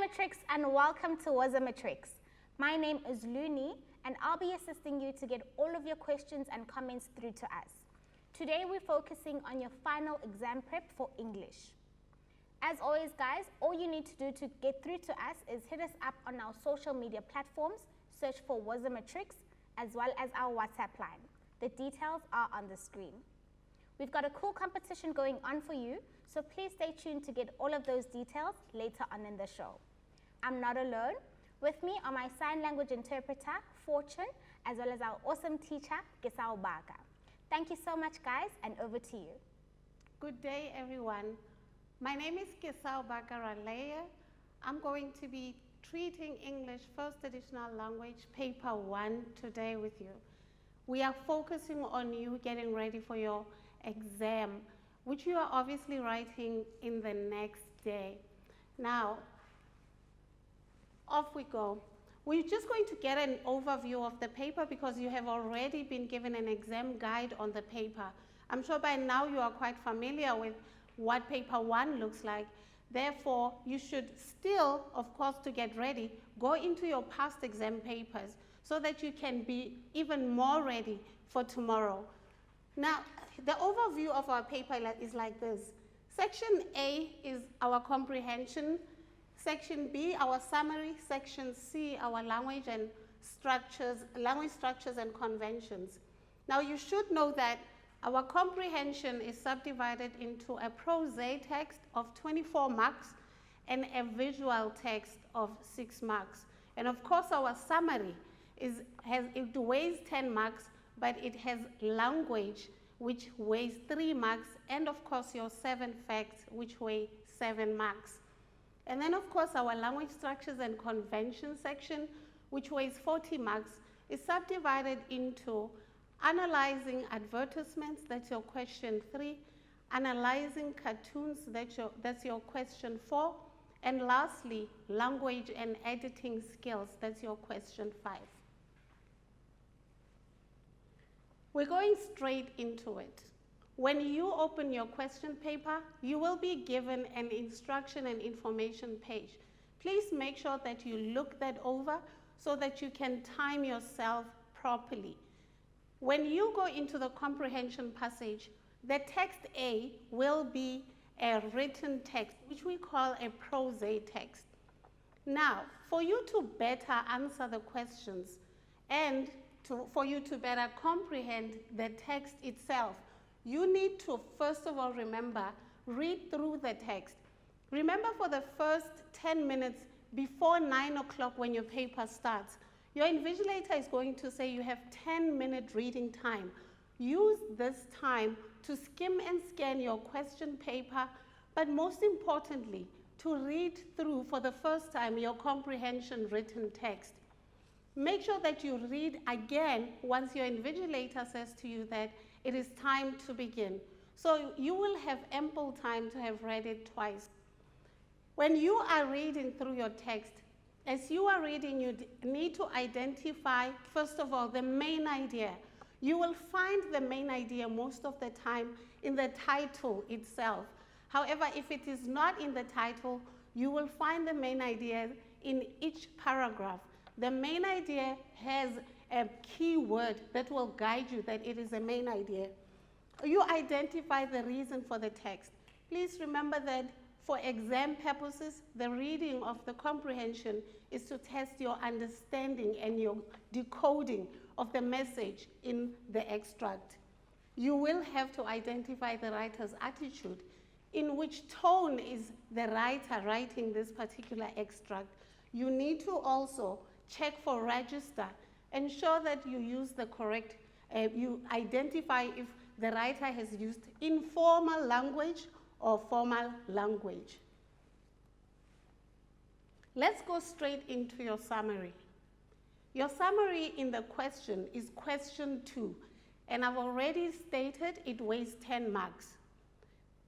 Matrix, and welcome to Was a Matrix. My name is Luni and I'll be assisting you to get all of your questions and comments through to us. Today we're focusing on your final exam prep for English. As always guys, all you need to do to get through to us is hit us up on our social media platforms, search for Was a Matrix, as well as our WhatsApp line. The details are on the screen. We've got a cool competition going on for you, so please stay tuned to get all of those details later on in the show. I'm not alone. With me are my sign language interpreter, Fortune, as well as our awesome teacher, Gesao Baga. Thank you so much guys, and over to you. Good day everyone. My name is Gesao Baga Raleya. I'm going to be treating English First Additional Language Paper 1 today with you. We are focusing on you getting ready for your exam, which you are obviously writing in the next day. Now, off we go. We're just going to get an overview of the paper because you have already been given an exam guide on the paper. I'm sure by now you are quite familiar with what paper 1 looks like. Therefore, you should still, of course, to get ready, go into your past exam papers so that you can be even more ready for tomorrow. Now, the overview of our paper is like this. Section A is our comprehension. Section B, our summary. Section C, our language structures and conventions. Now, you should know that our comprehension is subdivided into a prose text of 24 marks and a visual text of 6 marks. And of course, our summary it weighs 10 marks, but it has language, which weighs 3 marks, and of course, your 7 facts, which weigh 7 marks. And then, of course, our language structures and conventions section, which weighs 40 marks, is subdivided into analyzing advertisements, that's your question 3, analyzing cartoons, that's your question 4, and lastly, language and editing skills, that's your question 5. We're going straight into it. When you open your question paper, you will be given an instruction and information page. Please make sure that you look that over so that you can time yourself properly. When you go into the comprehension passage, the text A will be a written text, which we call a prose text. Now, for you to better answer the questions and for you to better comprehend the text itself, you need to, first of all, read through the text. Remember, for the first 10 minutes before 9 o'clock when your paper starts, your invigilator is going to say you have 10-minute reading time. Use this time to skim and scan your question paper, but most importantly, to read through for the first time your comprehension written text. Make sure that you read again once your invigilator says to you that it is time to begin. So you will have ample time to have read it twice. When you are reading through your text, as you are reading, you need to identify, first of all, the main idea. You will find the main idea most of the time in the title itself. However, if it is not in the title, you will find the main idea in each paragraph. The main idea has a key word that will guide you that it is a main idea. You identify the reason for the text. Please remember that for exam purposes, the reading of the comprehension is to test your understanding and your decoding of the message in the extract. You will have to identify the writer's attitude, in which tone is the writer writing this particular extract. You need to also check for register. Ensure that you use the correct, you identify if the writer has used informal language or formal language. Let's go straight into your summary. Your summary in the question is question 2, and I've already stated it weighs 10 marks.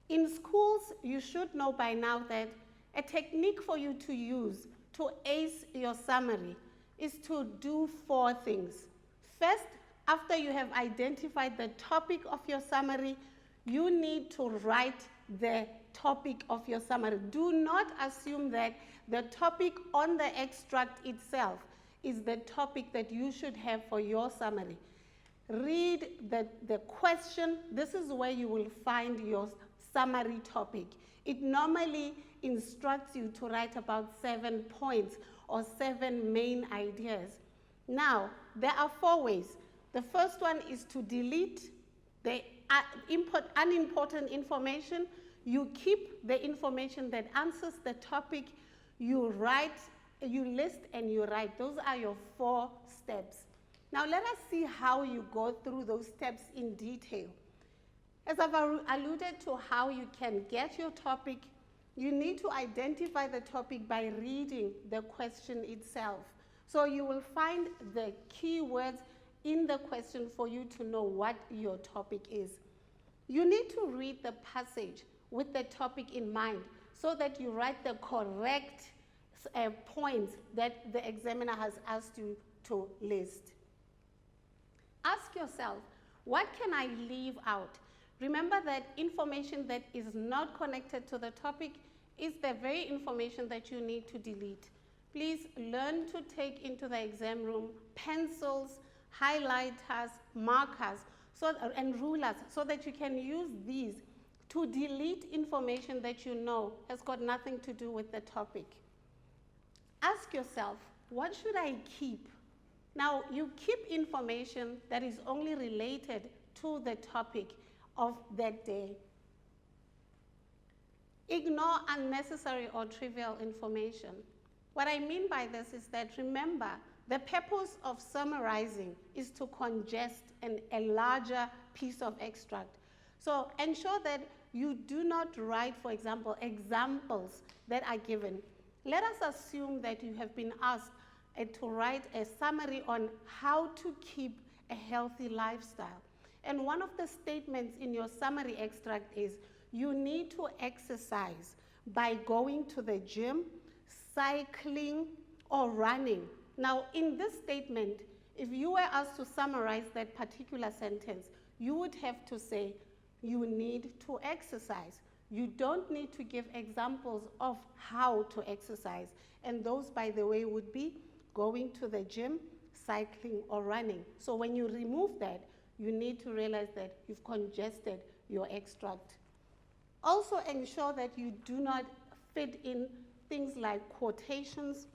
In schools, you should know by now that a technique for you to use to ace your summary is to do 4 things. First, after you have identified the topic of your summary, you need to write the topic of your summary. Do not assume that the topic on the extract itself is the topic that you should have for your summary. Read the question. This is where you will find your summary topic. It normally instructs you to write about 7 points or 7 main ideas. Now, there are 4 ways. The first one is to delete the unimportant information. You keep the information that answers the topic. You write, you list, and you write. Those are your 4 steps. Now let us see how you go through those steps in detail. As I've alluded to how you can get your topic, you need to identify the topic by reading the question itself. So you will find the key words in the question for you to know what your topic is. You need to read the passage with the topic in mind so that you write the correct points that the examiner has asked you to list. Ask yourself, what can I leave out? Remember that information that is not connected to the topic is the very information that you need to delete. Please learn to take into the exam room pencils, highlighters, markers, and rulers so that you can use these to delete information that you know has got nothing to do with the topic. Ask yourself, what should I keep? Now, you keep information that is only related to the topic of that day. Ignore unnecessary or trivial information. What I mean by this is that, remember, the purpose of summarizing is to congest a larger piece of extract. So ensure that you do not write, for example, examples that are given. Let us assume that you have been asked to write a summary on how to keep a healthy lifestyle. And one of the statements in your summary extract is, you need to exercise by going to the gym, cycling, or running. Now, in this statement, if you were asked to summarize that particular sentence, you would have to say, you need to exercise. You don't need to give examples of how to exercise. And those, by the way, would be going to the gym, cycling, or running. So when you remove that, you need to realize that you've congested your extract. Also ensure that you do not fit in things like quotations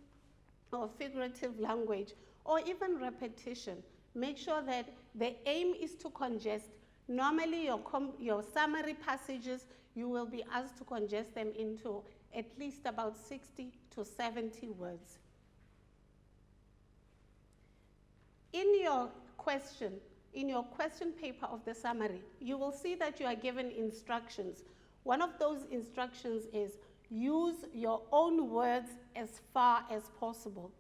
or figurative language or even repetition. Make sure that the aim is to congest. Normally your summary passages, you will be asked to congest them into at least about 60 to 70 words. In your question paper of the summary, you will see that you are given instructions. One of those instructions is use your own words as far as possible.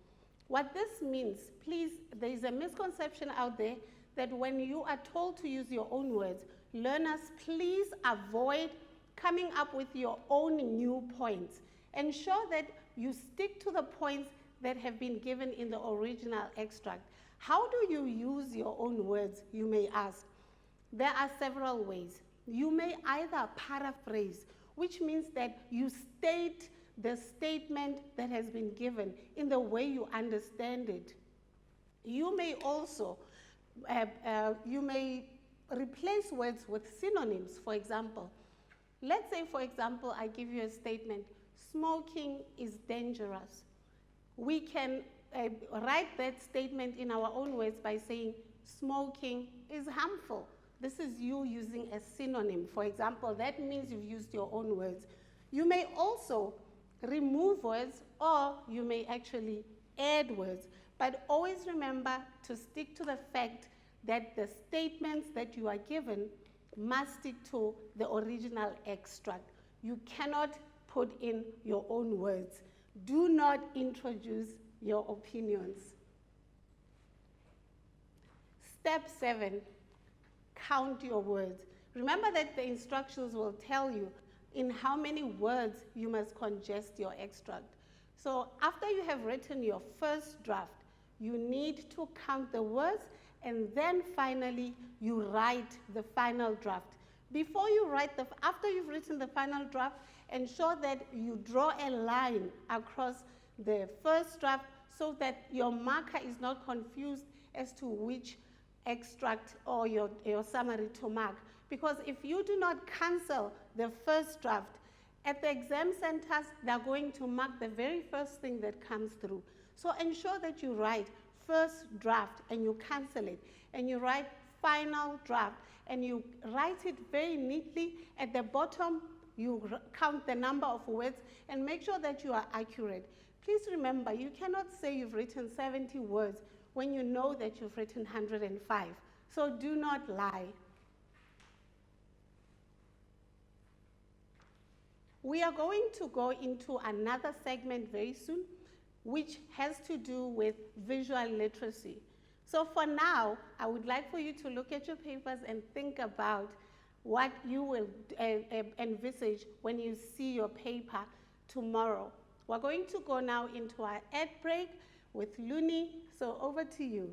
What this means, please, there is a misconception out there that when you are told to use your own words, learners, please avoid coming up with your own new points. Ensure that you stick to the points that have been given in the original extract. How do you use your own words, you may ask? There are several ways. You may either paraphrase, which means that you state the statement that has been given in the way you understand it. You may also, you may replace words with synonyms, for example. Let's say, for example, I give you a statement, smoking is dangerous. We can write that statement in our own words by saying smoking is harmful. This is you using a synonym. For example, that means you've used your own words. You may also remove words, or you may actually add words. But always remember to stick to the fact that the statements that you are given must stick to the original extract. You cannot put in your own words. Do not introduce your opinions. Step 7, count your words. Remember that the instructions will tell you in how many words you must congest your extract. So after you have written your first draft, you need to count the words, and then finally you write the final draft. Before you write after you've written the final draft, ensure that you draw a line across the first draft so that your marker is not confused as to which extract or your summary to mark. Because if you do not cancel the first draft, at the exam centers, they're going to mark the very first thing that comes through. So ensure that you write first draft and you cancel it, and you write final draft and you write it very neatly. At the bottom, you count the number of words and make sure that you are accurate. Please remember, you cannot say you've written 70 words when you know that you've written 105. So do not lie. We are going to go into another segment very soon, which has to do with visual literacy. So for now, I would like for you to look at your papers and think about what you will envisage when you see your paper tomorrow. We're going to go now into our ad break with Luni. So over to you.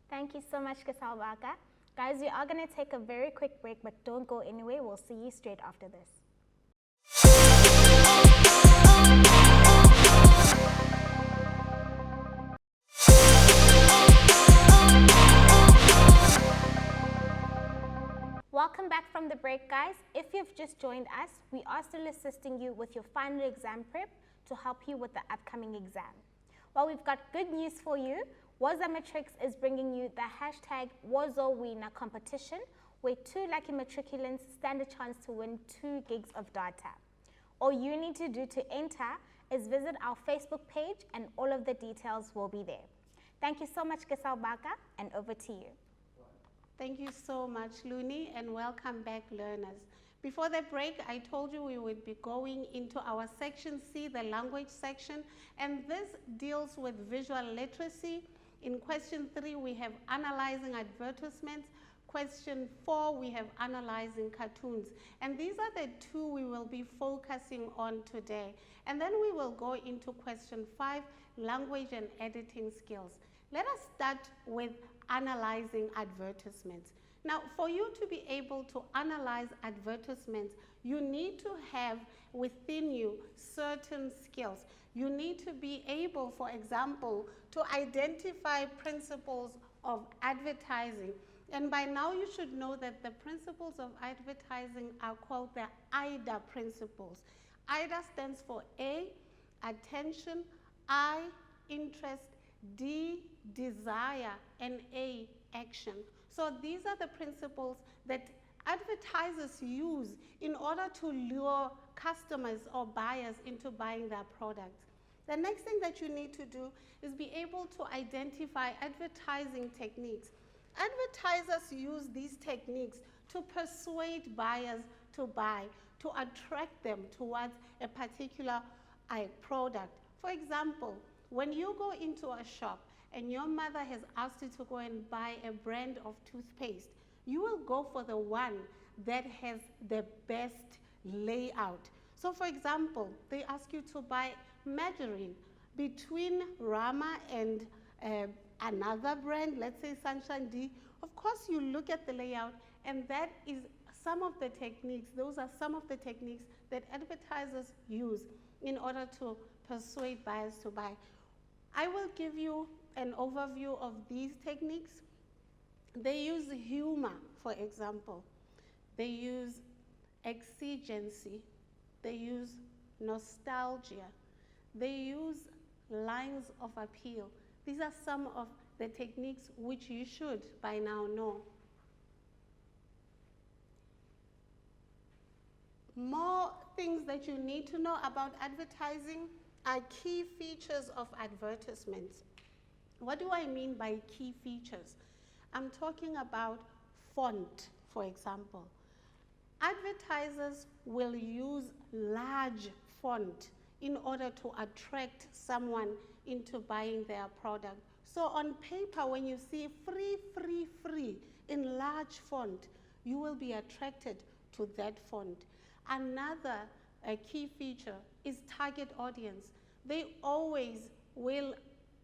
Thank you so much, Kesaubaka. Guys, we are going to take a very quick break, but don't go anywhere. We'll see you straight after this. Welcome back from the break, guys. If you've just joined us, we are still assisting you with your final exam prep to help you with the upcoming exam. Well, we've got good news for you. Woza Matrics is bringing you the hashtag WozoWinner competition, where 2 lucky matriculants stand a chance to win 2 gigs of data. All you need to do to enter is visit our Facebook page and all of the details will be there. Thank you so much, Kesaubaka, and over to you. Thank you so much, Luni, and welcome back, learners. Before the break, I told you we would be going into our section C, the language section, and this deals with visual literacy. In question 3, we have analyzing advertisements. Question 4, we have analyzing cartoons. And these are the 2 we will be focusing on today. And then we will go into question 5, language and editing skills. Let us start with analyzing advertisements. Now, for you to be able to analyze advertisements, you need to have within you certain skills. You need to be able, for example, to identify principles of advertising. And by now you should know that the principles of advertising are called the AIDA principles. AIDA stands for A, attention, I, interest, D, desire, and A, action. So these are the principles that advertisers use in order to lure customers or buyers into buying their products. The next thing that you need to do is be able to identify advertising techniques. Advertisers use these techniques to persuade buyers to buy, to attract them towards a particular product. For example, when you go into a shop and your mother has asked you to go and buy a brand of toothpaste, you will go for the one that has the best layout. So for example, they ask you to buy margarine between Rama and another brand, let's say Sunshine D. Of course, you look at the layout, and that is some of the techniques, those are some of the techniques that advertisers use in order to persuade buyers to buy. I will give you an overview of these techniques. They use humor, for example. They use exigency. They use nostalgia. They use lines of appeal. These are some of the techniques which you should by now know. More things that you need to know about advertising are key features of advertisements. What do I mean by key features? I'm talking about font, for example. Advertisers will use large font in order to attract someone into buying their product. So on paper, when you see free, free, free in large font, you will be attracted to that font. Another key feature is target audience. They always will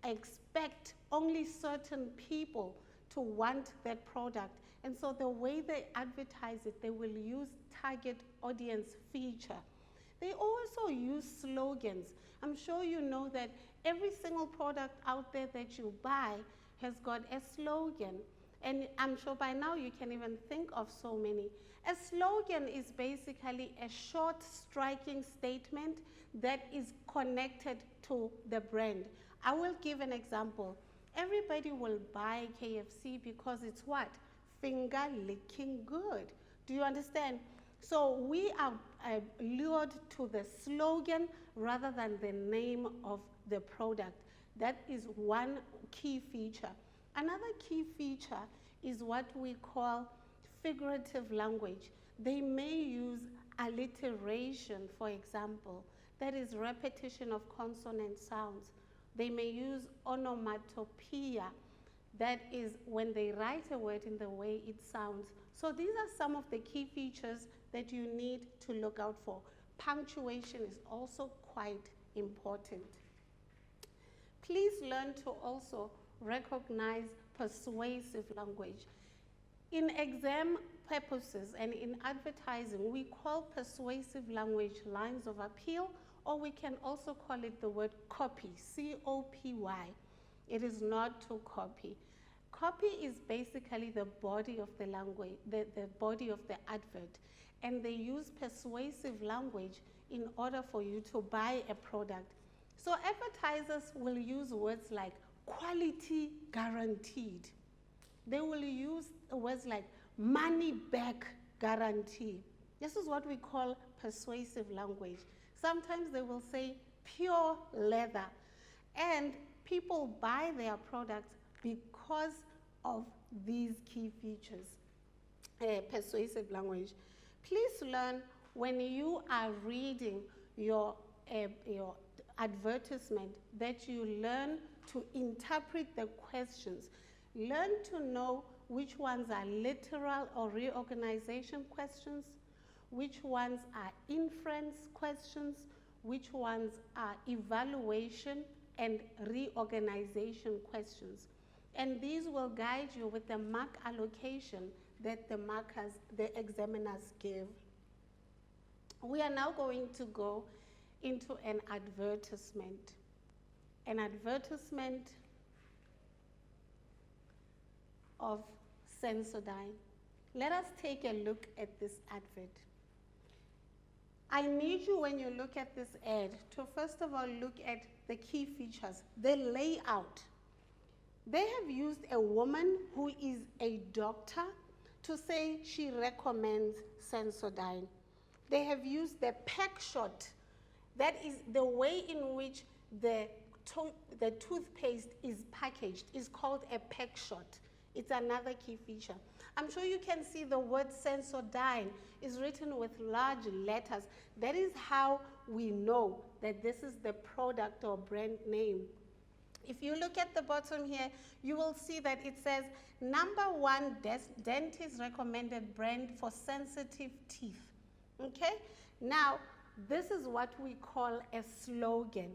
expect only certain people to want that product, And so the way they advertise it, they will use target audience feature. They also use slogans. I'm sure you know that every single product out there that you buy has got a slogan. And I'm sure by now you can even think of so many. A slogan is basically a short, striking statement that is connected to the brand. I will give an example. Everybody will buy KFC because it's what? Finger licking good. Do you understand? So we are lured to the slogan rather than the name of the product. That is one key feature. Another key feature is what we call figurative language. They may use alliteration, for example. That is repetition of consonant sounds. They may use onomatopoeia. That is when they write a word in the way it sounds. So these are some of the key features that you need to look out for. Punctuation is also quite important. Please learn to also recognize persuasive language. In exam purposes and in advertising, we call persuasive language lines of appeal, or we can also call it the word copy, C-O-P-Y. It is not to copy. Copy is basically the body of the language, the body of the advert. And they use persuasive language in order for you to buy a product. So advertisers will use words like quality guaranteed. They will use words like money back guarantee. This is what we call persuasive language. Sometimes they will say pure leather. And people buy their products because of these key features. Persuasive language. Please learn when you are reading your advertisement that you learn to interpret the questions. Learn to know which ones are literal or reorganization questions, which ones are inference questions, which ones are evaluation and reorganization questions. And these will guide you with the mark allocation that the examiners give. We are now going to go into an advertisement. An advertisement of Sensodyne. Let us take a look at this advert. I need you, when you look at this ad, to first of all look at the key features, the layout. They have used a woman who is a doctor to say she recommends Sensodyne. They have used the pack shot. That is the way in which the toothpaste is packaged is called a pack shot. It's another key feature. I'm sure you can see the word Sensodyne is written with large letters. That is how we know that this is the product or brand name. If you look at the bottom here, you will see that it says #1 dentist recommended brand for sensitive teeth. Okay? Now, this is what we call a slogan.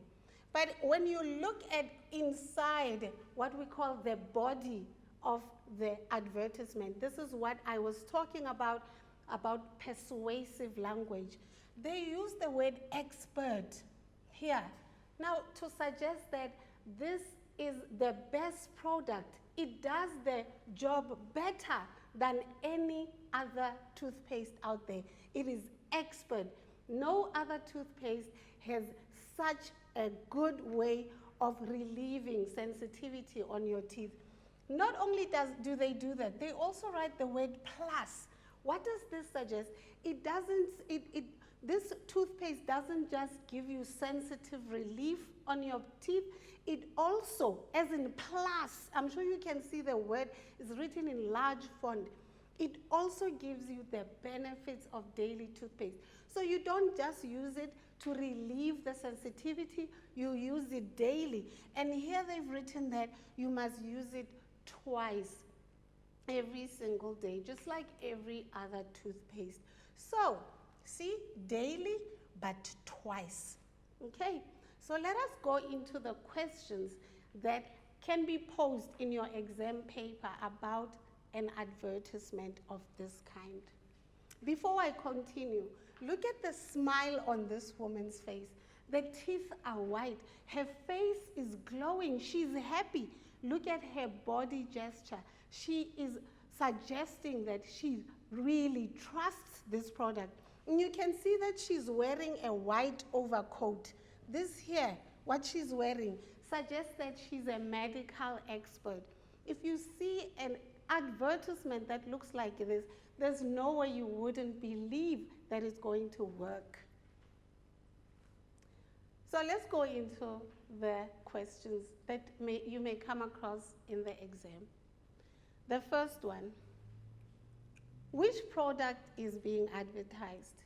But when you look at inside what we call the body of the advertisement, this is what I was talking about persuasive language. They use the word expert here. Now, to suggest that this is the best product, it does the job better than any other toothpaste out there. It is expert. No other toothpaste has such a good way of relieving sensitivity on your teeth. Not only do they do that, they also write the word plus. What does this suggest? This toothpaste doesn't just give you sensitive relief on your teeth, it also, as in plus, I'm sure you can see the word is written in large font. It also gives you the benefits of daily toothpaste. So you don't just use it to relieve the sensitivity, you use it daily. And here they've written that you must use it twice every single day, just like every other toothpaste. So, see, daily, but twice. Okay, so let us go into the questions that can be posed in your exam paper about an advertisement of this kind. Before I continue, look at the smile on this woman's face. The teeth are white. Her face is glowing. She's happy. Look at her body gesture. She is suggesting that she really trusts this product. And you can see that she's wearing a white overcoat. This here, what she's wearing, suggests that she's a medical expert. If you see an advertisement that looks like this, there's no way you wouldn't believe that it's going to work. So let's go into the questions that you may come across in the exam. The first one, which product is being advertised?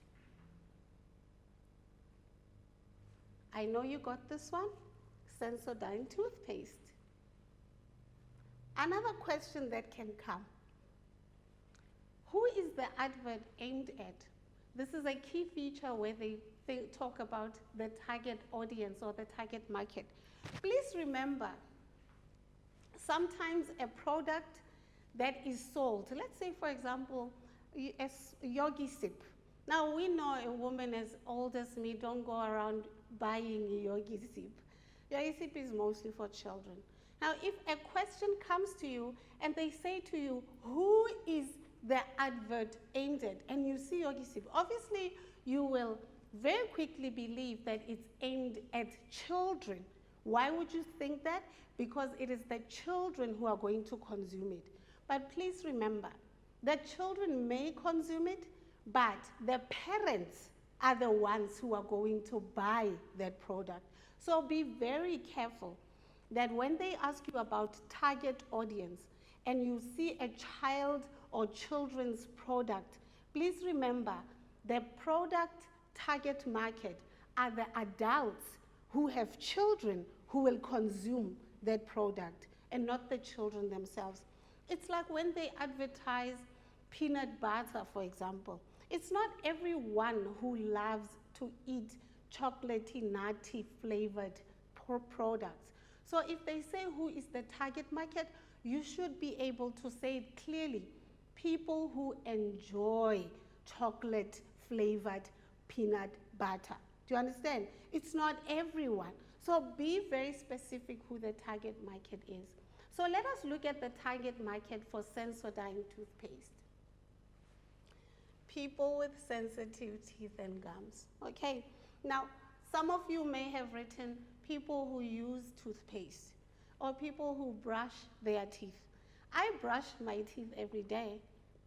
I know you got this one, Sensodyne toothpaste. Another question that can come, who is the advert aimed at? This is a key feature where they talk about the target audience or the target market. Please remember, sometimes a product that is sold, let's say for example, Yogi Sip. Now we know a woman as old as me don't go around buying Yogi Sip. Yogi Sip is mostly for children. Now if a question comes to you and they say to you, who is the advert aimed at, and you see Yogi Sip, obviously you will very quickly believe that it's aimed at children. Why would you think that? Because it is the children who are going to consume it. But please remember, the children may consume it, but the parents are the ones who are going to buy that product. So be very careful that when they ask you about target audience and you see a child or children's product, please remember the product target market are the adults who have children who will consume that product and not the children themselves. It's like when they advertise peanut butter, for example. It's not everyone who loves to eat chocolatey, nutty flavored products. So if they say who is the target market, you should be able to say it clearly. People who enjoy chocolate flavored peanut butter. Do you understand? It's not everyone. So be very specific who the target market is. So let us look at the target market for Sensodyne toothpaste. People with sensitive teeth and gums. Okay, now some of you may have written people who use toothpaste or people who brush their teeth. I brush my teeth every day,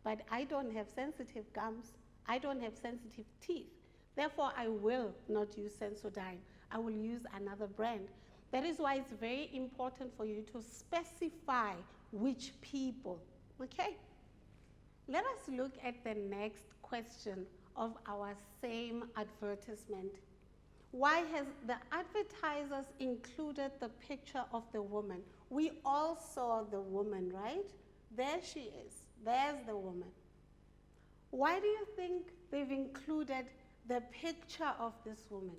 but I don't have sensitive gums. I don't have sensitive teeth. Therefore, I will not use Sensodyne. I will use another brand. That is why it's very important for you to specify which people, okay? Let us look at the next question of our same advertisement. Why has the advertisers included the picture of the woman? We all saw the woman, right? There she is. There's the woman. Why do you think they've included the picture of this woman?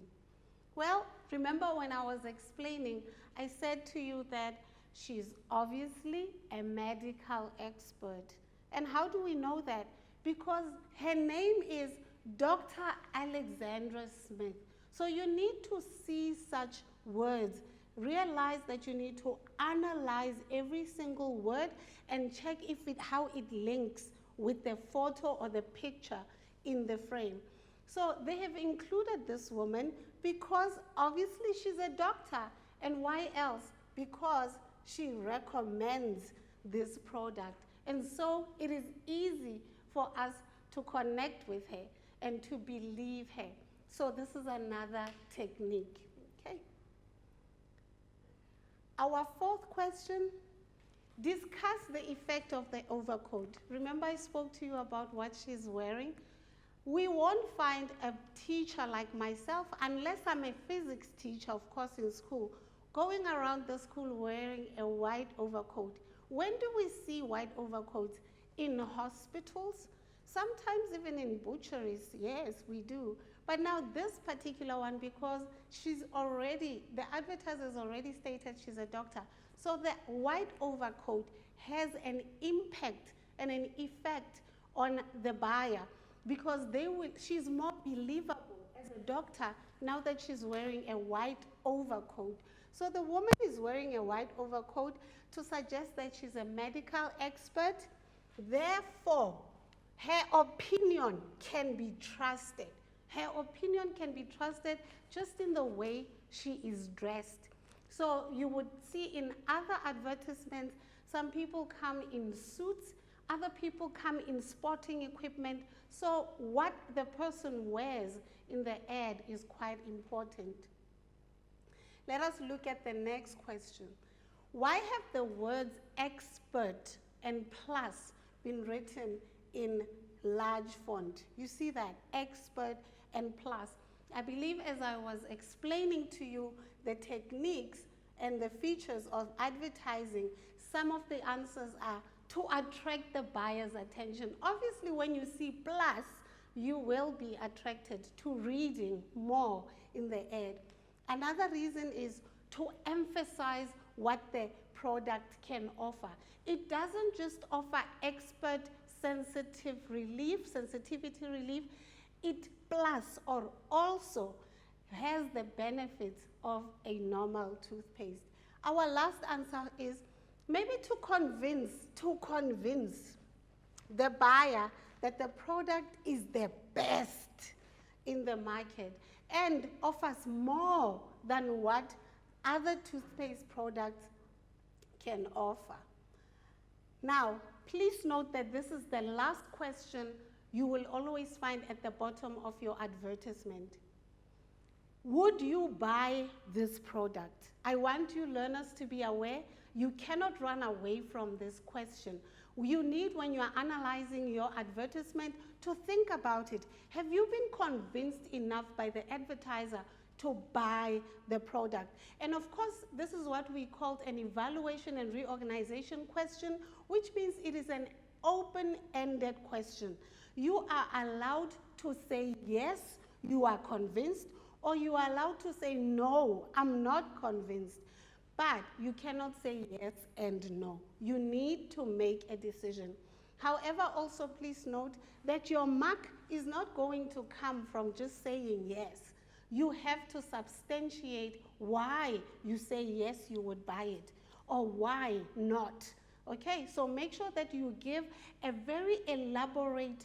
Well, remember when I was explaining, I said to you that she's obviously a medical expert. And how do we know that? Because her name is Dr. Alexandra Smith. So you need to see such words, realize that you need to analyze every single word and check how it links with the photo or the picture in the frame. So they have included this woman because obviously she's a doctor. And why else? Because she recommends this product. And so it is easy for us to connect with her and to believe her. So this is another technique, okay? Our fourth question, discuss the effect of the overcoat. Remember I spoke to you about what she's wearing? We won't find a teacher like myself, unless I'm a physics teacher, of course, in school, going around the school wearing a white overcoat. When do we see white overcoats? In hospitals, sometimes even in butcheries, yes, we do. But now this particular one, because the advertiser's already stated she's a doctor, so the white overcoat has an impact and an effect on the buyer, because she's more believable as a doctor now that she's wearing a white overcoat. So the woman is wearing a white overcoat to suggest that she's a medical expert. Therefore, her opinion can be trusted. Her opinion can be trusted just in the way she is dressed. So you would see in other advertisements, some people come in suits, other people come in sporting equipment. So what the person wears in the ad is quite important. Let us look at the next question. Why have the words expert and plus been written in large font? You see that, expert and plus. I believe as I was explaining to you the techniques and the features of advertising, some of the answers are to attract the buyer's attention. Obviously, when you see plus, you will be attracted to reading more in the ad. Another reason is to emphasize what the product can offer. It doesn't just offer expert sensitivity relief, it plus or also has the benefits of a normal toothpaste. Our last answer is maybe to convince the buyer that the product is the best in the market and offers more than what other toothpaste products can offer. Now, please note that this is the last question you will always find at the bottom of your advertisement. Would you buy this product? I want you learners to be aware you cannot run away from this question. You need, when you are analyzing your advertisement, to think about it. Have you been convinced enough by the advertiser to buy the product? And of course, this is what we call an evaluation and reorganization question, which means it is an open-ended question. You are allowed to say yes, you are convinced, or you are allowed to say no, I'm not convinced. But you cannot say yes and no. You need to make a decision. However, also please note that your mark is not going to come from just saying yes. You have to substantiate why you say yes, you would buy it, or why not. Okay, so make sure that you give a very elaborate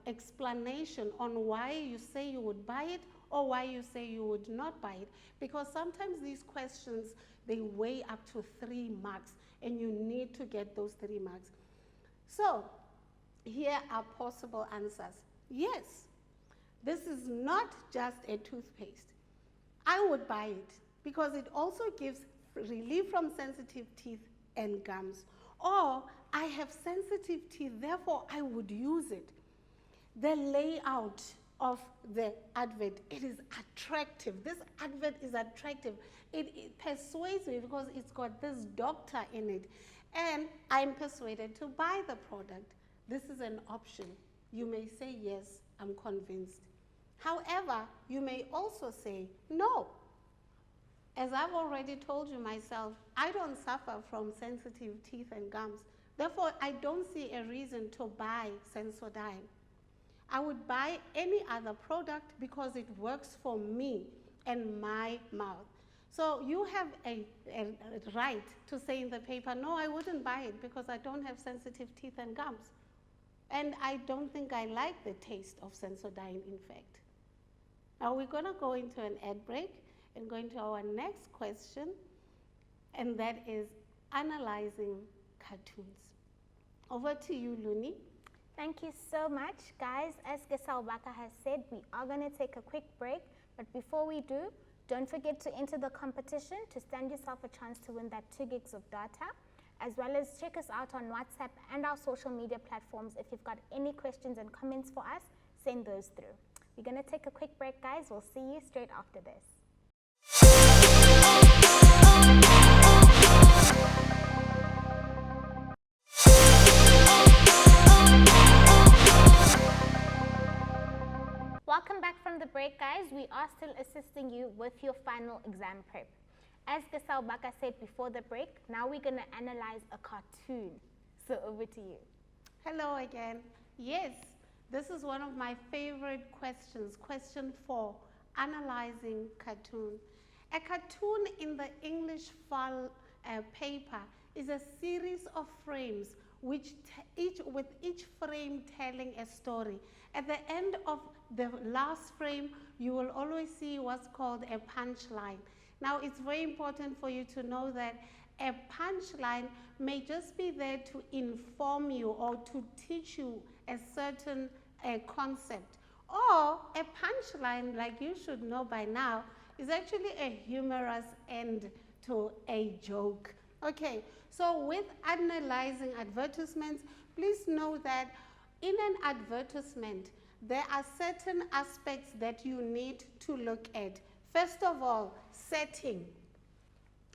explanation on why you say you would buy it or why you say you would not buy it, because sometimes these questions, they weigh up to 3 marks, and you need to get those 3 marks. So here are possible answers. Yes, this is not just a toothpaste. I would buy it because it also gives relief from sensitive teeth and gums. Or I have sensitive teeth, therefore I would use it. The layout of the advert, it is attractive. This advert is attractive. It persuades me because it's got this doctor in it, and I'm persuaded to buy the product. This is an option. You may say, yes, I'm convinced. However, you may also say, no. As I've already told you myself, I don't suffer from sensitive teeth and gums. Therefore, I don't see a reason to buy Sensodyne. I would buy any other product because it works for me and my mouth. So you have a right to say in the paper, no, I wouldn't buy it because I don't have sensitive teeth and gums. And I don't think I like the taste of Sensodyne, in fact. Now we're going to go into an ad break and go into our next question, and that is analyzing cartoons. Over to you, Luni. Thank you so much, guys. As Gesalbaka has said, we are going to take a quick break, but before we do, don't forget to enter the competition to stand yourself a chance to win that 2 gigs of data, as well as check us out on WhatsApp and our social media platforms. If you've got any questions and comments for us, send those through. We're going to take a quick break, guys. We'll see you straight after this. Welcome back from the break, guys. We are still assisting you with your final exam prep. As Gesalbaka said before the break, now we're going to analyze a cartoon. So over to you. Hello again. Yes, this is one of my favorite questions. Question 4, analyzing cartoon. A cartoon in the English file paper is a series of frames with each frame telling a story. At the end of the last frame, you will always see what's called a punchline. Now, it's very important for you to know that a punchline may just be there to inform you or to teach you a certain concept. Or a punchline, like you should know by now, is actually a humorous end to a joke. Okay, so with analyzing advertisements, please know that in an advertisement, there are certain aspects that you need to look at. First of all, setting.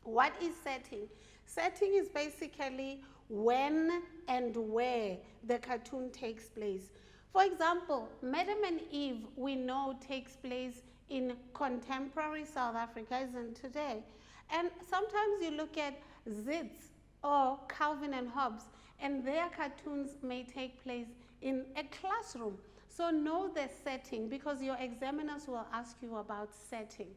What is setting? Setting is basically when and where the cartoon takes place. For example, Madam and Eve, we know, takes place in contemporary South Africa, isn't today? And sometimes you look at Zits or Calvin and Hobbes, and their cartoons may take place in a classroom. So know the setting, because your examiners will ask you about setting.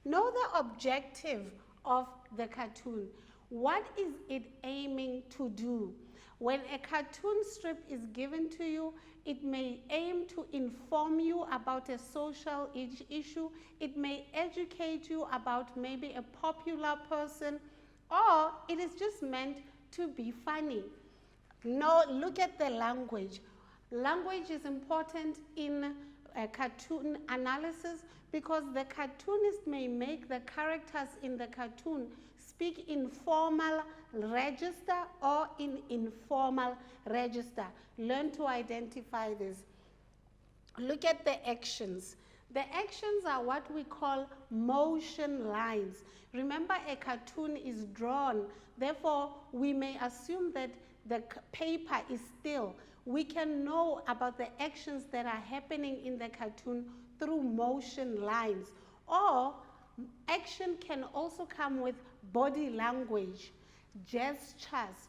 Know the objective of the cartoon. What is it aiming to do? When a cartoon strip is given to you, it may aim to inform you about a social issue. It may educate you about maybe a popular person, or it is just meant to be funny. Now, look at the language. Language is important in cartoon analysis because the cartoonist may make the characters in the cartoon speak in formal register or in informal register. Learn to identify this. Look at the actions. The actions are what we call motion lines. Remember, a cartoon is drawn. Therefore, we may assume that the paper is still. We can know about the actions that are happening in the cartoon through motion lines. Or action can also come with body language, gestures,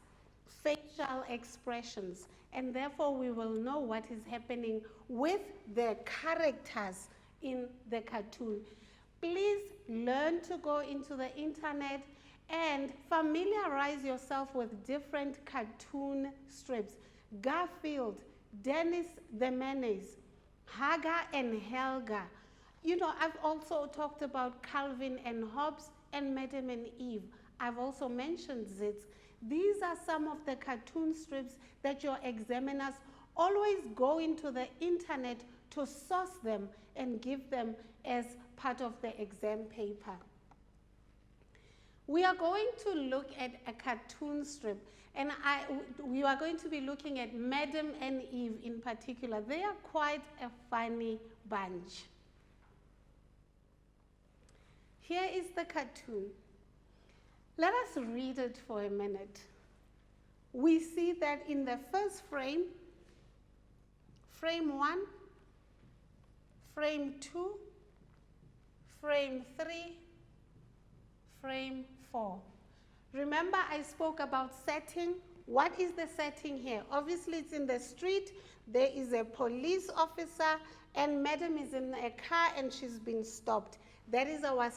facial expressions, and therefore we will know what is happening with the characters in the cartoon. Please learn to go into the internet and familiarize yourself with different cartoon strips. Garfield, Dennis the Menace, Hagar and Helga. You know, I've also talked about Calvin and Hobbes and Madam and Eve. I've also mentioned Zits. These are some of the cartoon strips that your examiners always go into the internet to source them and give them as part of the exam paper. We are going to look at a cartoon strip, and we are going to be looking at Madam and Eve in particular. They are quite a funny bunch. Here is the cartoon. Let us read it for a minute. We see that in the first frame, frame 1, frame 2, frame 3, frame 4. Remember, I spoke about setting. What is the setting here? Obviously, it's in the street. There is a police officer, and Madam is in a car, and she's been stopped. That is our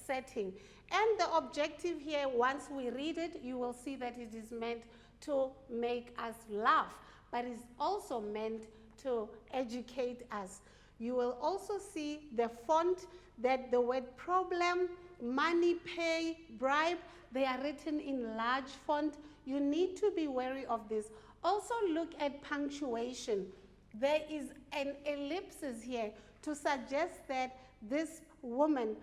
setting. And the objective here, once we read it, you will see that it is meant to make us laugh, but it's also meant to educate us. You will also see the font, that the word problem, money, pay, bribe, they are written in large font. You need to be wary of this. Also look at punctuation. There is an ellipsis here to suggest that this woman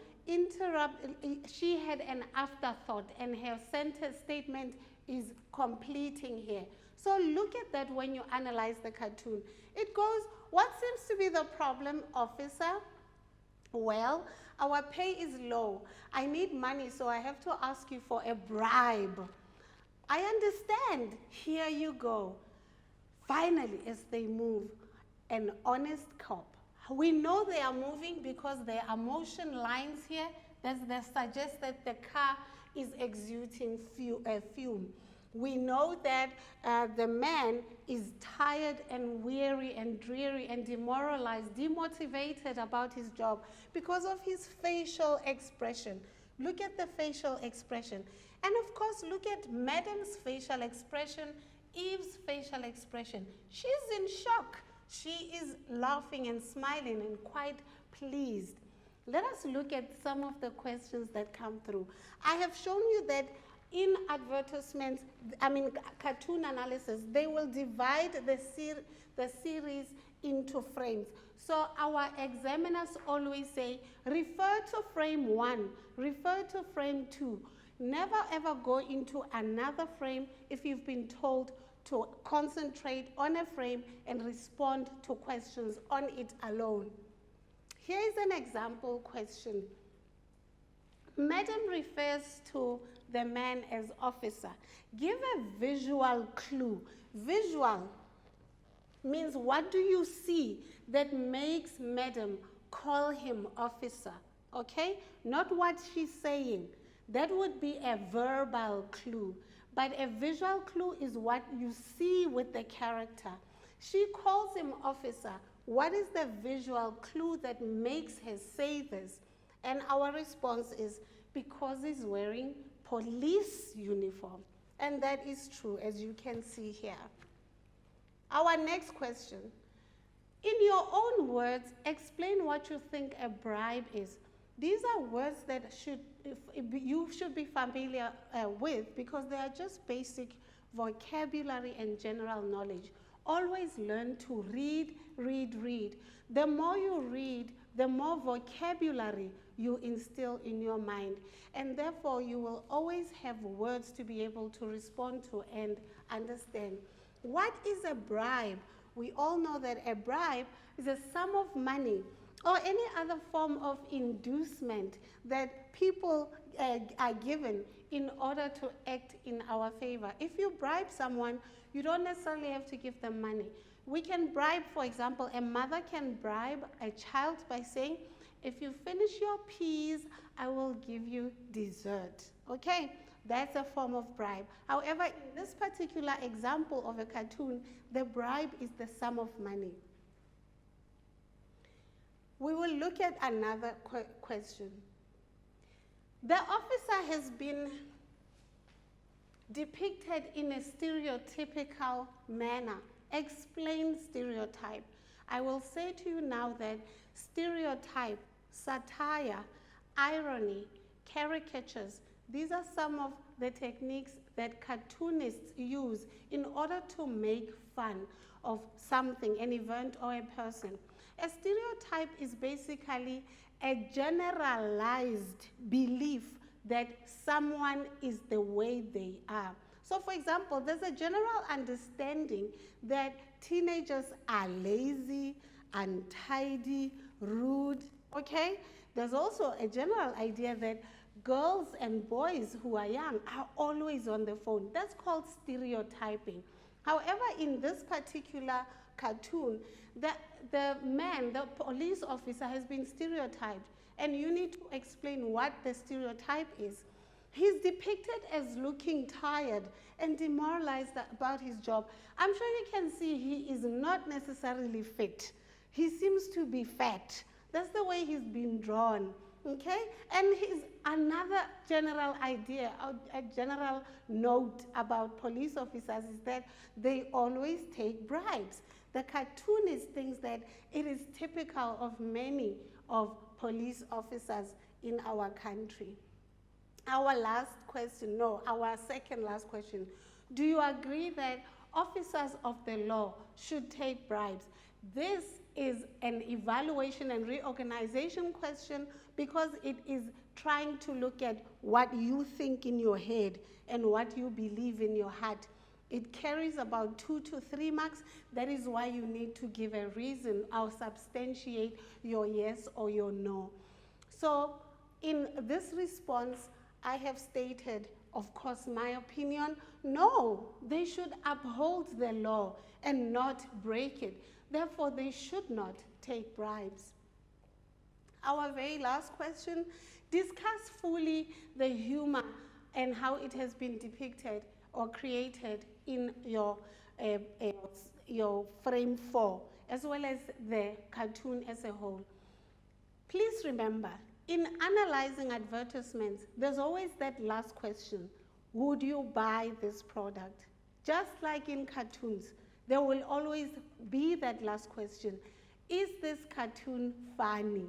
she had an afterthought, and her sentence statement is completing here. So look at that when you analyze the cartoon. It goes, what seems to be the problem, officer? Well, our pay is low. I need money, so I have to ask you for a bribe. I understand. Here you go. Finally, as they move, an honest cop. We know they are moving because there are motion lines here that suggest that the car is exuding fume. We know that the man is tired and weary and dreary and demoralized, demotivated about his job because of his facial expression. Look at the facial expression. And of course, look at Madam's facial expression, Eve's facial expression. She's in shock. She is laughing and smiling and quite pleased. Let us look at some of the questions that come through. I have shown you that in advertisements, cartoon analysis, they will divide the series into frames. So our examiners always say, refer to frame 1, refer to frame 2. Never ever go into another frame if you've been told to concentrate on a frame and respond to questions on it alone. Here is an example question. Madam refers to the man as officer. Give a visual clue. Visual means what do you see that makes Madam call him officer, okay? Not what she's saying. That would be a verbal clue. But a visual clue is what you see with the character. She calls him officer. What is the visual clue that makes her say this? And our response is because he's wearing police uniform. And that is true, as you can see here. Our next question. In your own words, explain what you think a bribe is. These are words that you should be familiar with because they are just basic vocabulary and general knowledge. Always learn to read, read, read. The more you read, the more vocabulary you instill in your mind. And therefore, you will always have words to be able to respond to and understand. What is a bribe? We all know that a bribe is a sum of money or any other form of inducement that people are given in order to act in our favor. If you bribe someone, you don't necessarily have to give them money. We can bribe, for example, a mother can bribe a child by saying, if you finish your peas, I will give you dessert. Okay? That's a form of bribe. However, in this particular example of a cartoon, the bribe is the sum of money. We will look at another question. The officer has been depicted in a stereotypical manner. Explain stereotype. I will say to you now that stereotype, satire, irony, caricatures, these are some of the techniques that cartoonists use in order to make fun of something, an event or a person. A stereotype is basically a generalized belief that someone is the way they are. So for example, there's a general understanding that teenagers are lazy, untidy, rude, okay? There's also a general idea that girls and boys who are young are always on the phone. That's called stereotyping. However, in this particular cartoon, the man, the police officer, has been stereotyped, and you need to explain what the stereotype is. He's depicted as looking tired and demoralized about his job. I'm sure you can see he is not necessarily fit. He seems to be fat. That's the way he's been drawn, okay? And he's another general idea, a general note about police officers is that they always take bribes. The cartoonist thinks that it is typical of many of police officers in our country. Our second last question. Do you agree that officers of the law should take bribes? This is an evaluation and reorganization question because it is trying to look at what you think in your head and what you believe in your heart. It carries about 2 to 3 marks. That is why you need to give a reason or substantiate your yes or your no. So in this response, I have stated, of course, my opinion. No, they should uphold the law and not break it. Therefore, they should not take bribes. Our very last question, discuss fully the humor and how it has been depicted or created in your frame 4, as well as the cartoon as a whole. Please remember, in analyzing advertisements, there's always that last question: would you buy this product? Just like in cartoons, there will always be that last question: is this cartoon funny?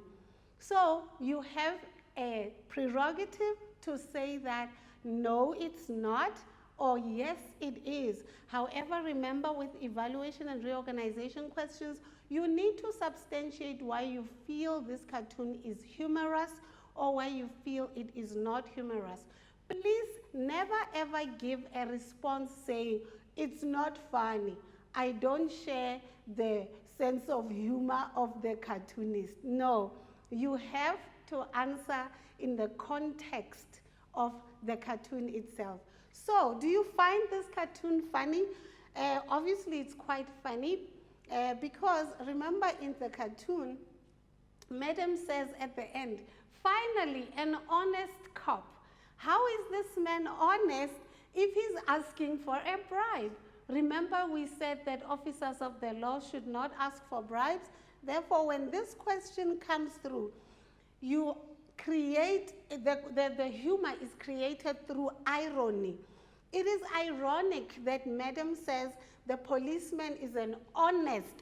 So you have a prerogative to say that no, it's not, or yes, it is. However, remember, with evaluation and reorganization questions, you need to substantiate why you feel this cartoon is humorous or why you feel it is not humorous. Please never ever give a response saying, it's not funny, I don't share the sense of humor of the cartoonist. No, you have to answer in the context of the cartoon itself. So, do you find this cartoon funny? Obviously, it's quite funny because remember, in the cartoon, Madam says at the end, finally, an honest cop. How is this man honest if he's asking for a bribe? Remember, we said that officers of the law should not ask for bribes. Therefore, when this question comes through, you create, the humor is created through irony. It is ironic that Madam says the policeman is an honest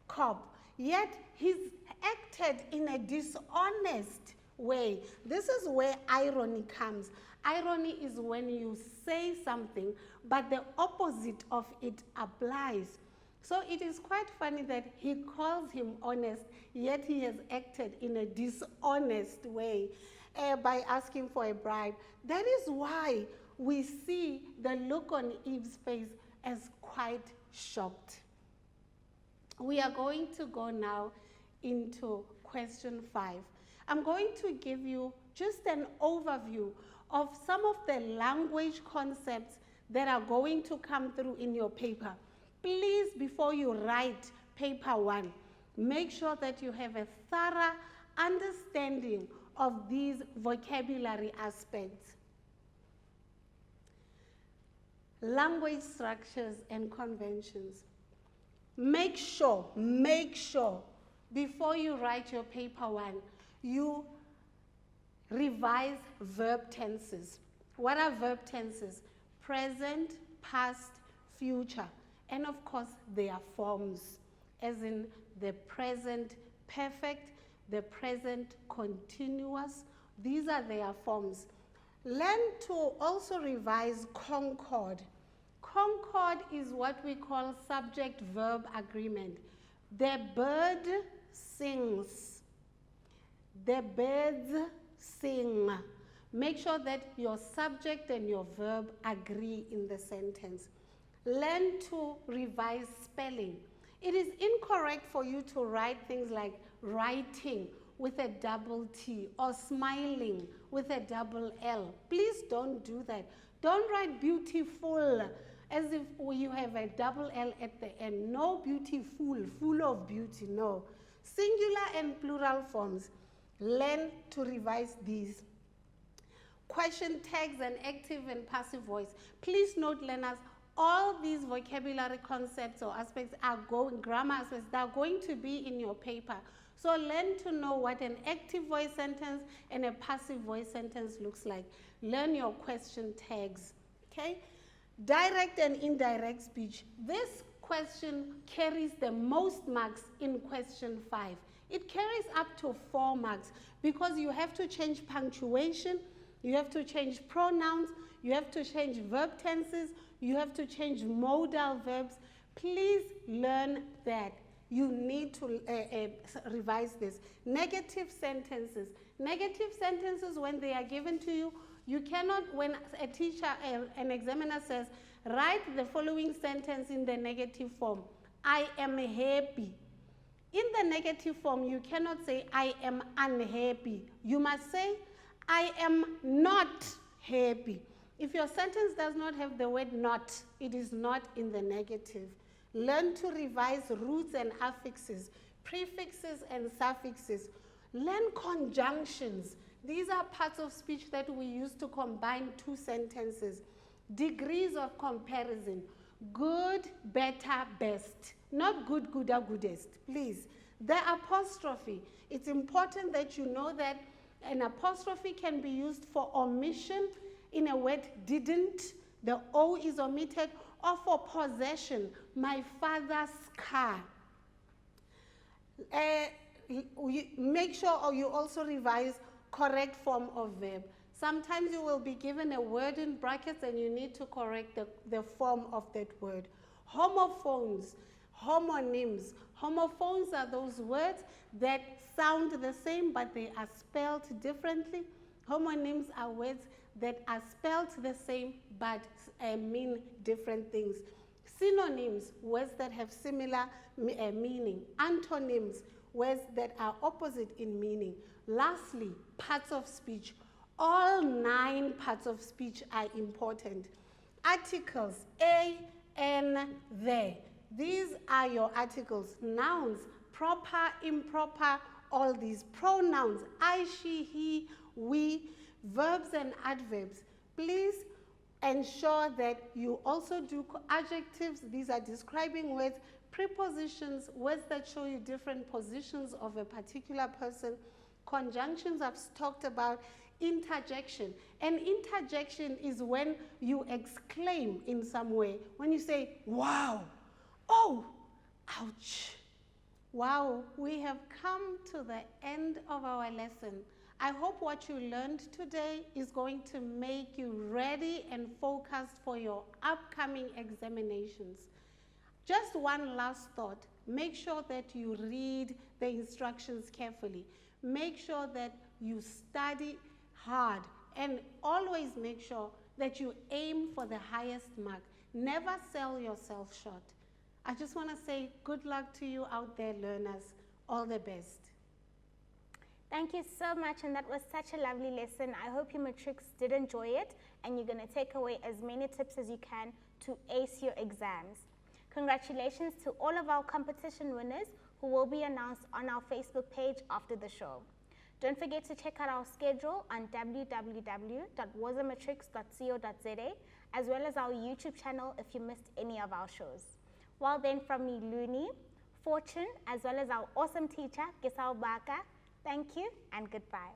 cop, yet he's acted in a dishonest way. This is where irony comes. Irony is when you say something, but the opposite of it applies. So it is quite funny that he calls him honest, yet he has acted in a dishonest way by asking for a bribe. That is why we see the look on Eve's face as quite shocked. We are going to go now into question 5. I'm going to give you just an overview of some of the language concepts that are going to come through in your paper. Please, before you write paper 1, make sure that you have a thorough understanding of these vocabulary aspects. Language structures and conventions. Make sure, before you write your paper 1, you revise verb tenses. What are verb tenses? Present, past, future. And of course, their forms, as in the present perfect, the present continuous. These are their forms. Learn to also revise concord. Concord is what we call subject-verb agreement. The bird sings. The birds sing. Make sure that your subject and your verb agree in the sentence. Learn to revise spelling. It is incorrect for you to write things like writing with a double T or smiling with a double L. Please don't do that. Don't write beautiful as if you have a double L at the end. No beautiful, full of beauty, no. Singular and plural forms. Learn to revise these. Question tags and active and passive voice. Please note, learners, all these vocabulary concepts or aspects are grammar aspects, they are going to be in your paper. So learn to know what an active voice sentence and a passive voice sentence looks like. Learn your question tags, okay? Direct and indirect speech. This question carries the most marks in question 5. It carries up to 4 marks because you have to change punctuation, you have to change pronouns, you have to change verb tenses, you have to change modal verbs. Please learn that. You need to revise this. Negative sentences. Negative sentences, when they are given to you, you cannot, when a teacher, an examiner says, write the following sentence in the negative form. I am happy. In the negative form, you cannot say, I am unhappy. You must say, I am not happy. If your sentence does not have the word not, it is not in the negative. Learn to revise roots and affixes, prefixes and suffixes. Learn conjunctions. These are parts of speech that we use to combine 2 sentences. Degrees of comparison. Good, better, best. Not good, gooder, goodest. Please. The apostrophe. It's important that you know that an apostrophe can be used for omission in a word didn't, the O is omitted, or for possession, my father's car. Make sure you also revise correct form of verb. Sometimes you will be given a word in brackets and you need to correct the form of that word. Homophones, homonyms. Homophones are those words that sound the same but they are spelled differently. Homonyms are words that are spelled the same but mean different things. Synonyms, words that have similar meaning. Antonyms, words that are opposite in meaning. Lastly, parts of speech. All 9 parts of speech are important. Articles, a, an, the. These are your articles. Nouns, proper, improper, all these. Pronouns, I, she, he, we. Verbs and adverbs. Please ensure that you also do adjectives. These are describing words. Prepositions, words that show you different positions of a particular person. Conjunctions I've talked about. Interjection. An interjection is when you exclaim in some way. When you say, wow, oh, ouch. Wow, we have come to the end of our lesson. I hope what you learned today is going to make you ready and focused for your upcoming examinations. Just one last thought. Make sure that you read the instructions carefully. Make sure that you study hard and always make sure that you aim for the highest mark. Never sell yourself short. I just want to say good luck to you out there, learners. All the best. Thank you so much, and that was such a lovely lesson. I hope you matrics did enjoy it and you're going to take away as many tips as you can to ace your exams. Congratulations to all of our competition winners who will be announced on our Facebook page after the show. Don't forget to check out our schedule on www.wozamatrix.co.za as well as our YouTube channel if you missed any of our shows. Well then, from me, Luni, Fortune, as well as our awesome teacher, Giselle Baka, thank you and goodbye.